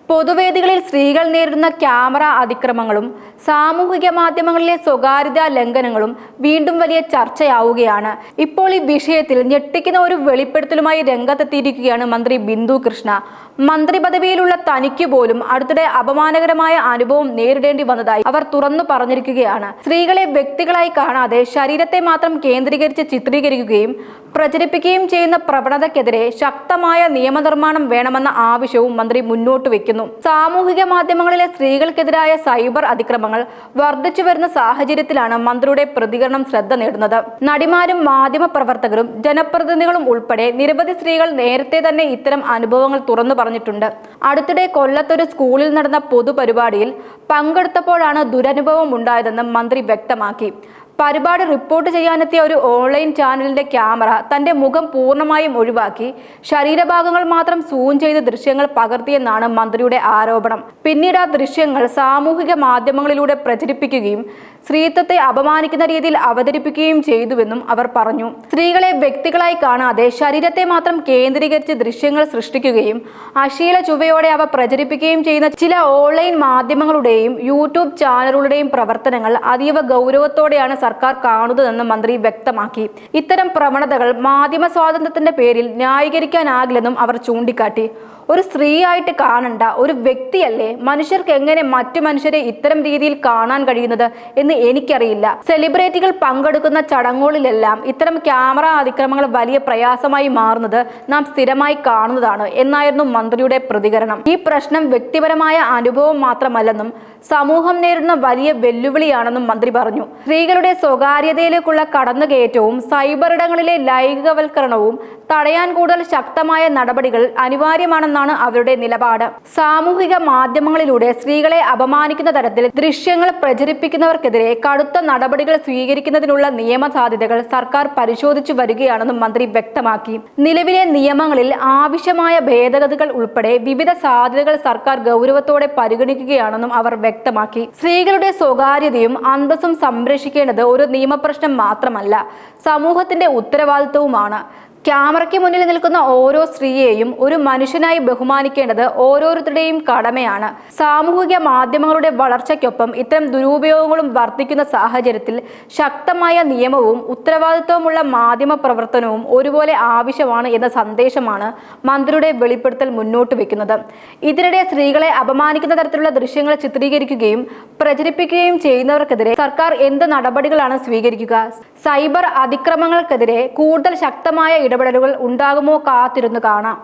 പൊതുവേദികളിൽ സ്ത്രീകൾ നേരിടുന്ന ക്യാമറ അതിക്രമങ്ങളും സാമൂഹിക മാധ്യമങ്ങളിലെ സ്വകാര്യതാ ലംഘനങ്ങളും വീണ്ടും വലിയ ചർച്ചയാവുകയാണ്. ഇപ്പോൾ ഈ വിഷയത്തിൽ ഞെട്ടിക്കുന്ന ഒരു വെളിപ്പെടുത്തലുമായി രംഗത്തെത്തിയിരിക്കുകയാണ് മന്ത്രി ബിന്ദു കൃഷ്ണ. മന്ത്രി പദവിയിലുള്ള തനിക്ക് പോലും അടുത്തിടെ അപമാനകരമായ അനുഭവം നേരിടേണ്ടി വന്നതായി അവർ തുറന്നു പറഞ്ഞിരിക്കുകയാണ്. സ്ത്രീകളെ വ്യക്തികളായി കാണാതെ ശരീരത്തെ മാത്രം കേന്ദ്രീകരിച്ച് ചിത്രീകരിക്കുകയും പ്രചരിപ്പിക്കുകയും ചെയ്യുന്ന പ്രവണതയ്ക്കെതിരെ ശക്തമായ നിയമനിർമ്മാണം വേണമെന്ന ആവശ്യവും മന്ത്രി മുന്നോട്ട് വെക്കുന്നു. സാമൂഹിക മാധ്യമങ്ങളിലെ സ്ത്രീകൾക്കെതിരായ സൈബർ അതിക്രമങ്ങൾ വർദ്ധിച്ചു വരുന്ന സാഹചര്യത്തിലാണ് മന്ത്രിയുടെ പ്രതികരണം ശ്രദ്ധ നേടുന്നത്. നടിമാരും മാധ്യമ പ്രവർത്തകരും ജനപ്രതിനിധികളും ഉൾപ്പെടെ നിരവധി സ്ത്രീകൾ നേരത്തെ തന്നെ ഇത്തരം അനുഭവങ്ങൾ തുറന്നു പറഞ്ഞിട്ടുണ്ട്. അടുത്തിടെ കൊല്ലത്തൊരു സ്കൂളിൽ നടന്ന പൊതുപരിപാടിയിൽ പങ്കെടുത്തപ്പോഴാണ് ദുരനുഭവം ഉണ്ടായതെന്ന് മന്ത്രി വ്യക്തമാക്കി. പരിപാടി റിപ്പോർട്ട് ചെയ്യാനെത്തിയ ഒരു ഓൺലൈൻ ചാനലിന്റെ ക്യാമറ തന്റെ മുഖം പൂർണ്ണമായും ഒഴിവാക്കി ശരീരഭാഗങ്ങൾ മാത്രം സൂം ചെയ്ത് ദൃശ്യങ്ങൾ പകർത്തിയെന്നാണ് മന്ത്രിയുടെ ആരോപണം. പിന്നീട് ആ ദൃശ്യങ്ങൾ സാമൂഹിക മാധ്യമങ്ങളിലൂടെ പ്രചരിപ്പിക്കുകയും സ്ത്രീത്വത്തെ അപമാനിക്കുന്ന രീതിയിൽ അവതരിപ്പിക്കുകയും ചെയ്തുവെന്നും അവർ പറഞ്ഞു. സ്ത്രീകളെ വ്യക്തികളായി കാണാതെ ശരീരത്തെ മാത്രം കേന്ദ്രീകരിച്ച് ദൃശ്യങ്ങൾ സൃഷ്ടിക്കുകയും അശ്ലീല ചുവയോടെ അവ പ്രചരിപ്പിക്കുകയും ചെയ്യുന്ന ചില ഓൺലൈൻ മാധ്യമങ്ങളുടെയും യൂട്യൂബ് ചാനലുകളുടെയും പ്രവർത്തനങ്ങൾ അതീവ ഗൗരവത്തോടെയാണ് സർക്കാർ കാണുന്നതെന്ന് മന്ത്രി വ്യക്തമാക്കി. ഇത്തരം പ്രവണതകൾ മാധ്യമ സ്വാതന്ത്ര്യത്തിന്റെ പേരിൽ ന്യായീകരിക്കാനാകില്ലെന്നും അവർ ചൂണ്ടിക്കാട്ടി. ഒരു സ്ത്രീയായിട്ട് കാണണ്ട, ഒരു വ്യക്തിയല്ലേ? മനുഷ്യർക്ക് എങ്ങനെ മറ്റു മനുഷ്യരെ ഇത്തരം രീതിയിൽ കാണാൻ കഴിയുന്നത് എന്ന് എനിക്കറിയില്ല. സെലിബ്രിറ്റികൾ പങ്കെടുക്കുന്ന ചടങ്ങുകളിലെല്ലാം ഇത്തരം ക്യാമറ അതിക്രമങ്ങൾ വലിയ പ്രയാസമായി മാറുന്നത് നാം സ്ഥിരമായി കാണുന്നതാണ് എന്നായിരുന്നു മന്ത്രിയുടെ പ്രതികരണം. ഈ പ്രശ്നം വ്യക്തിപരമായ അനുഭവം മാത്രമല്ലെന്നും സമൂഹം നേരിടുന്ന വലിയ വെല്ലുവിളിയാണെന്നും മന്ത്രി പറഞ്ഞു. സ്ത്രീകളുടെ സ്വകാര്യതയിലേക്കുള്ള കടന്നുകയറ്റവും സൈബർ ഇടങ്ങളിലെ ലൈംഗികവൽക്കരണവും തടയാൻ കൂടുതൽ ശക്തമായ നടപടികൾ അനിവാര്യമാണെന്നാണ് അവരുടെ നിലപാട്. സാമൂഹിക മാധ്യമങ്ങളിലൂടെ സ്ത്രീകളെ അപമാനിക്കുന്ന തരത്തിൽ ദൃശ്യങ്ങൾ പ്രചരിപ്പിക്കുന്നവർക്കെതിരെ കടുത്ത നടപടികൾ സ്വീകരിക്കുന്നതിനുള്ള നിയമ സാധ്യതകൾ സർക്കാർ പരിശോധിച്ചു വരികയാണെന്നും മന്ത്രി വ്യക്തമാക്കി. നിലവിലെ നിയമങ്ങളിൽ ആവശ്യമായ ഭേദഗതികൾ ഉൾപ്പെടെ വിവിധ സാധ്യതകൾ സർക്കാർ ഗൗരവത്തോടെ പരിഗണിക്കുകയാണെന്നും അവർ വ്യക്തമാക്കി. സ്ത്രീകളുടെ സ്വകാര്യതയും അന്തസ്സും സംരക്ഷിക്കേണ്ടത് ഒരു നിയമപ്രശ്നം മാത്രമല്ല, സമൂഹത്തിന്റെ ഉത്തരവാദിത്വവുമാണ്. ക്യാമറയ്ക്ക് മുന്നിൽ നിൽക്കുന്ന ഓരോ സ്ത്രീയെയും ഒരു മനുഷ്യനായി ബഹുമാനിക്കേണ്ടത് ഓരോരുത്തരുടെയും കടമയാണ്. സാമൂഹിക മാധ്യമങ്ങളുടെ വളർച്ചയ്ക്കൊപ്പം ഇത്തരം ദുരുപയോഗങ്ങളും വർദ്ധിക്കുന്ന സാഹചര്യത്തിൽ ശക്തമായ നിയമവും ഉത്തരവാദിത്വമുള്ള മാധ്യമ പ്രവർത്തനവും ഒരുപോലെ ആവശ്യമാണ് എന്ന സന്ദേശമാണ് മന്ത്രിയുടെ വെളിപ്പെടുത്തൽ മുന്നോട്ട് വെക്കുന്നത്. ഇതിനിടെ സ്ത്രീകളെ അപമാനിക്കുന്ന തരത്തിലുള്ള ദൃശ്യങ്ങൾ ചിത്രീകരിക്കുകയും പ്രചരിപ്പിക്കുകയും ചെയ്യുന്നവർക്കെതിരെ സർക്കാർ എന്ത് നടപടികളാണ് സ്വീകരിക്കുക? സൈബർ അതിക്രമങ്ങൾക്കെതിരെ കൂടുതൽ ശക്തമായ ഇടപെടലുകൾ ഉണ്ടാകുമോ? കാത്തിരുന്ന് കാണാം.